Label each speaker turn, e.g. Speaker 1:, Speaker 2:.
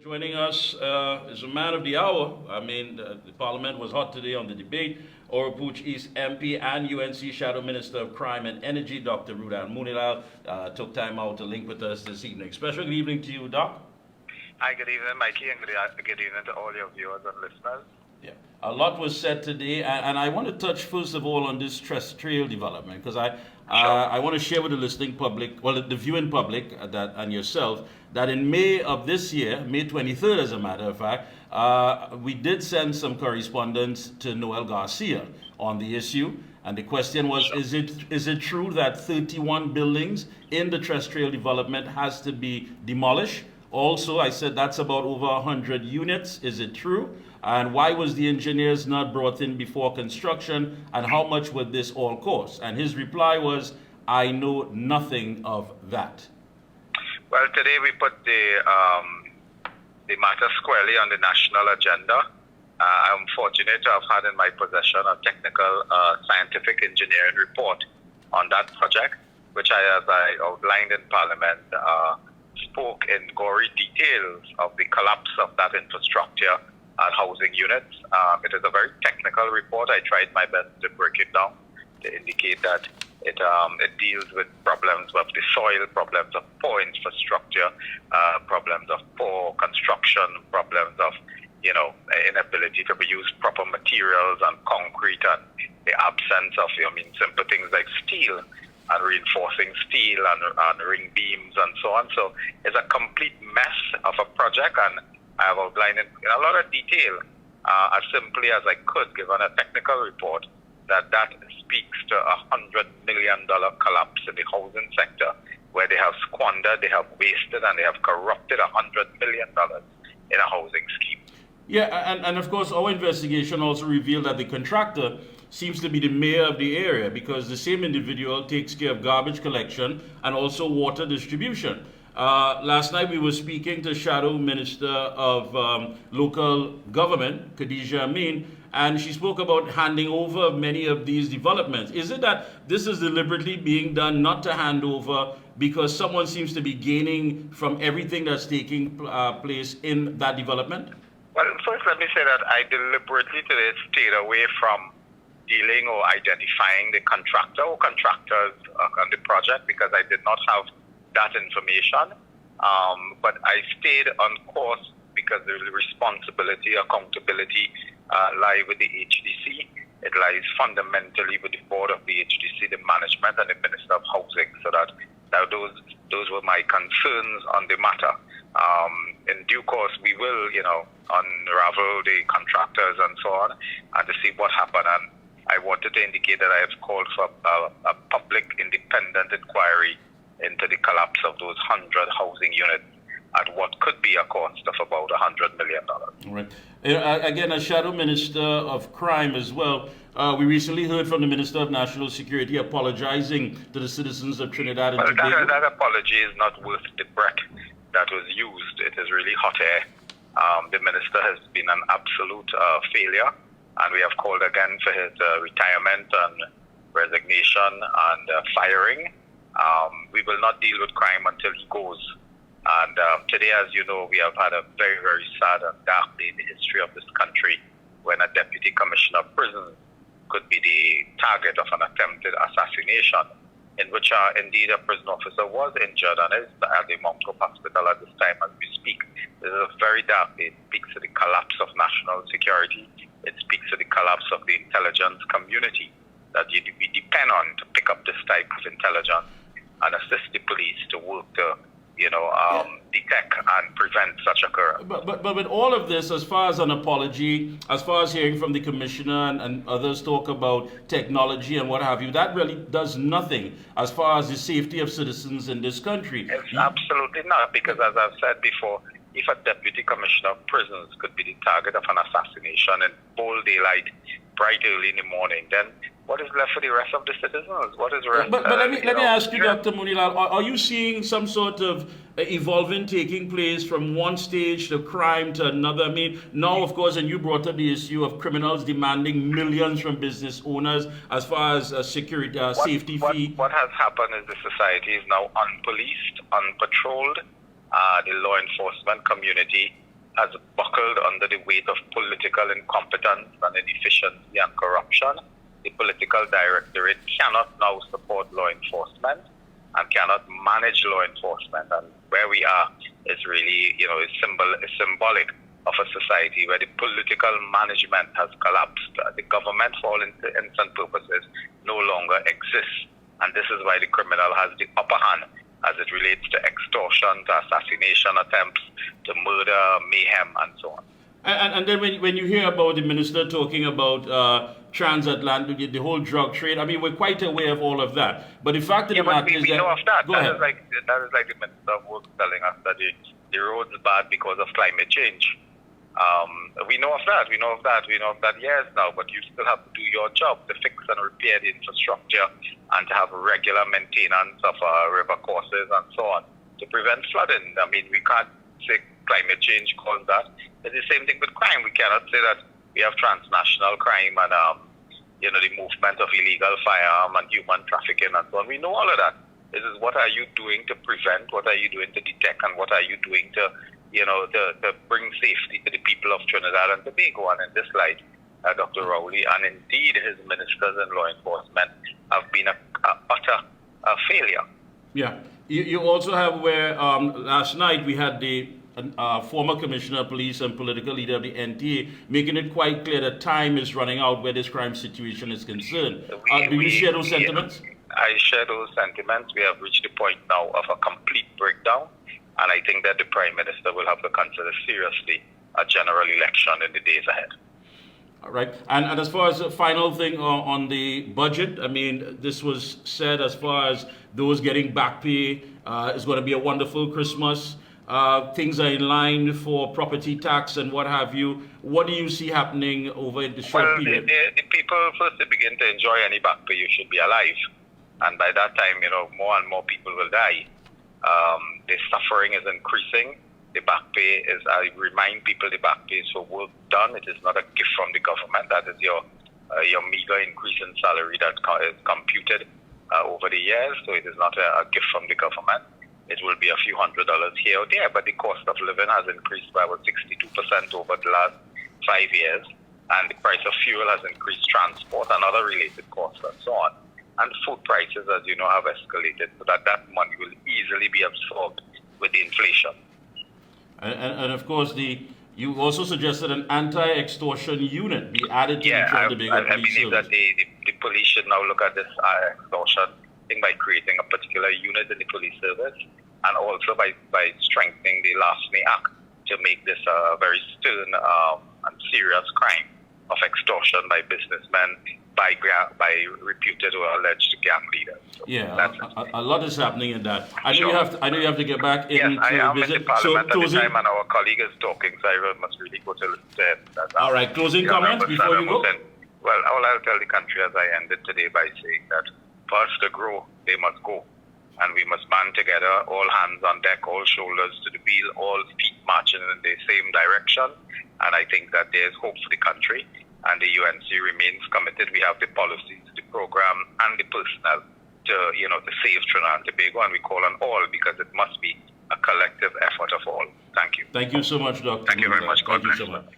Speaker 1: Joining us is a man of the hour. I mean, the Parliament was hot today on the debate. Oropouche East MP and UNC Shadow Minister of Crime and Energy, Dr. Roodal Moonilal, took time out to link with us this evening. Special good evening to you, Doc.
Speaker 2: Hi, good evening, Mikey, and good evening to all your viewers and listeners.
Speaker 1: Yeah, a lot was said today, and I want to touch first of all on this terrestrial development because I want to share with the listening public, well, the viewing public, and yourself, that in May of this year, May 23rd, as a matter of fact, we did send some correspondence to Noel Garcia on the issue, and the question was, is it true that 31 buildings in the terrestrial development has to be demolished? Also, I said that's about over 100 units. Is it true? And why was the engineers not brought in before construction? And how much would this all cost? And his reply was, I know nothing of that.
Speaker 2: Well, today we put the matter squarely on the national agenda. I'm fortunate to have had in my possession a technical scientific engineering report on that project, which as I outlined in Parliament, spoke in gory details of the collapse of that infrastructure and housing units. It is a very technical report. I tried my best to break it down to indicate that it deals with problems of the soil, problems of poor infrastructure, problems of poor construction, problems of inability to use proper materials and concrete, and the absence of simple things like steel and reinforcing steel and ring beams and so on. So it's a complete mess of a project, and I have outlined in a lot of detail, as simply as I could, given a technical report, that speaks to $100 million collapse in the housing sector, where they have squandered, they have wasted, and they have corrupted $100 million in a housing scheme.
Speaker 1: Yeah, and of course, our investigation also revealed that the contractor seems to be the mayor of the area, because the same individual takes care of garbage collection and also water distribution. Last night we were speaking to Shadow Minister of Local Government, Khadija Amin, and she spoke about handing over many of these developments. Is it that this is deliberately being done not to hand over because someone seems to be gaining from everything that's taking place in that development?
Speaker 2: Well, first let me say that I deliberately today stayed away from dealing or identifying the contractor or contractors on the project because I did not have that information. But I stayed on course because the responsibility, accountability lie with the HDC. It lies fundamentally with the board of the HDC, the management, and the Minister of Housing. So that those were my concerns on the matter. In due course, we will, unravel the contractors and so on, and to see what happened. And I wanted to indicate that I have called for a public independent inquiry into the collapse of those 100 housing units at what could be a cost of about $100 million.
Speaker 1: Right. Again, as Shadow Minister of Crime as well, we recently heard from the Minister of National Security apologizing to the citizens of Trinidad and Tobago.
Speaker 2: That apology is not worth the breath that was used. It is really hot air. The minister has been an absolute failure, and we have called again for his retirement and resignation and firing. We will not deal with crime until he goes. And today, as you know, we have had a very, very sad and dark day in the history of this country when a deputy commissioner of prisons could be the target of an attempted assassination, in which indeed a prison officer was injured and is at the Mount Hope Hospital at this time as we speak. This is a very dark day. It speaks to the collapse of national security. It speaks to the collapse of the intelligence community that we depend on to pick up this type of intelligence and assist the police to work to detect and prevent such occurrence.
Speaker 1: But with all of this, as far as an apology, as far as hearing from the commissioner and others talk about technology and what have you, that really does nothing as far as the safety of citizens in this country.
Speaker 2: It's absolutely not, because as I've said before, if a deputy commissioner of prisons could be the target of an assassination in bold daylight, bright early in the morning, then what is left for the rest of the citizens? What is left?
Speaker 1: But let me ask you, Dr. Moonilal, are you seeing some sort of evolving taking place from one stage to crime to another? I mean, now, of course, and you brought up the issue of criminals demanding millions from business owners as far as security, safety fee.
Speaker 2: What has happened is the society is now unpoliced, unpatrolled. The law enforcement community has buckled under the weight of political incompetence and inefficiency and corruption. The political directorate cannot now support law enforcement and cannot manage law enforcement. And where we are is really, is symbolic of a society where the political management has collapsed. The government, for all intents and purposes, no longer exists. And this is why the criminal has the upper hand as it relates to extortion, to assassination attempts, to murder, mayhem, and so on.
Speaker 1: And then when you hear about the minister talking about transatlantic, the whole drug trade, I mean, we're quite aware of all of that. But the fact of the matter is that...
Speaker 2: we know of that.
Speaker 1: Go
Speaker 2: that
Speaker 1: ahead.
Speaker 2: Is like the minister of works telling us that the road's bad because of climate change. We know of that. We know of that years now. But you still have to do your job to fix and repair the infrastructure and to have regular maintenance of river courses and so on to prevent flooding. I mean, we can't say climate change caused that. It's the same thing with crime. We cannot say that we have transnational crime and the movement of illegal firearm and human trafficking and so on. We know all of that. This is what are you doing to prevent, what are you doing to detect, and what are you doing to bring safety to the people of Trinidad and Tobago. And in this light, Dr. Rowley and indeed his ministers and law enforcement have been a utter failure.
Speaker 1: Yeah. You also have where last night we had the former Commissioner of Police and political leader of the NTA making it quite clear that time is running out where this crime situation is concerned. Do you share those sentiments?
Speaker 2: I share those sentiments. We have reached the point now of a complete breakdown, and I think that the Prime Minister will have to consider seriously a general election in the days ahead.
Speaker 1: All right. And as far as the final thing on the budget, I mean, this was said as far as those getting back pay, it's going to be a wonderful Christmas. Things are in line for property tax and what have you. What do you see happening over the short period?
Speaker 2: The people, first to begin to enjoy any back pay, you should be alive. And by that time, more and more people will die. The suffering is increasing. The back pay is, I remind people, the back pay is for work done. It is not a gift from the government. That is your meager increase in salary that is computed over the years. So it is not a gift from the government. It will be a few $100s here or there, but the cost of living has increased by about 62% over the last 5 years. And the price of fuel has increased, transport and other related costs and so on. And food prices, as you know, have escalated so that money will easily be absorbed with the inflation.
Speaker 1: And of course, you also suggested an anti-extortion unit be added to the Trinidad
Speaker 2: I believe that the police should now look at this extortion thing by creating a particular unit in the police service and also by strengthening the Larceny Act to make this a very stern and serious crime of extortion by businessmen, by reputed or alleged gang leaders. So
Speaker 1: a lot is happening in that. I know you have to get back in.
Speaker 2: Yes, I am
Speaker 1: visit.
Speaker 2: in the Parliament at the time, and our colleague is talking, so I must really go to listen to him.
Speaker 1: All right, closing comments before you go.
Speaker 2: Well, all I'll tell the country, as I ended today, by saying that for us to grow, they must go, and we must band together, all hands on deck, all shoulders to the wheel, all feet marching in the same direction. And I think that there's hope for the country. And the UNC remains committed. We have the policies, the program, and the personnel to save Trinidad and Tobago, and we call on all because it must be a collective effort of all. Thank you.
Speaker 1: Thank you so much, Dr.
Speaker 2: Thank you very much. God
Speaker 1: Thank you
Speaker 2: bless.
Speaker 1: so much.